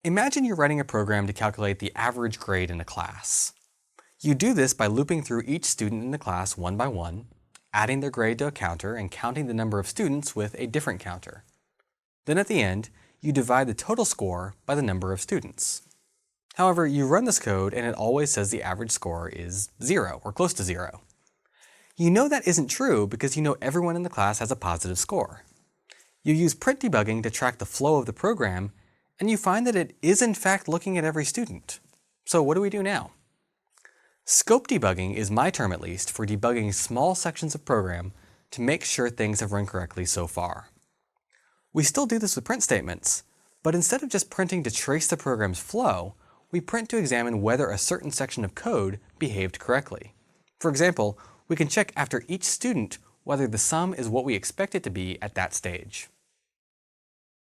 Imagine you're writing a program to calculate the average grade in a class. You do this by looping through each student in the class one by one, adding their grade to a counter and counting the number of students with a different counter. Then at the end, you divide the total score by the number of students. However, you run this code and it always says the average score is 0 or close to 0. You know that isn't true because you know everyone in the class has a positive score. You use print debugging to track the flow of the program, and you find that it is in fact looking at every student. So what do we do now? Scope debugging is my term at least for debugging small sections of program to make sure things have run correctly so far. We still do this with print statements, but instead of just printing to trace the program's flow, we print to examine whether a certain section of code behaved correctly. For example, we can check after each student whether the sum is what we expect it to be at that stage.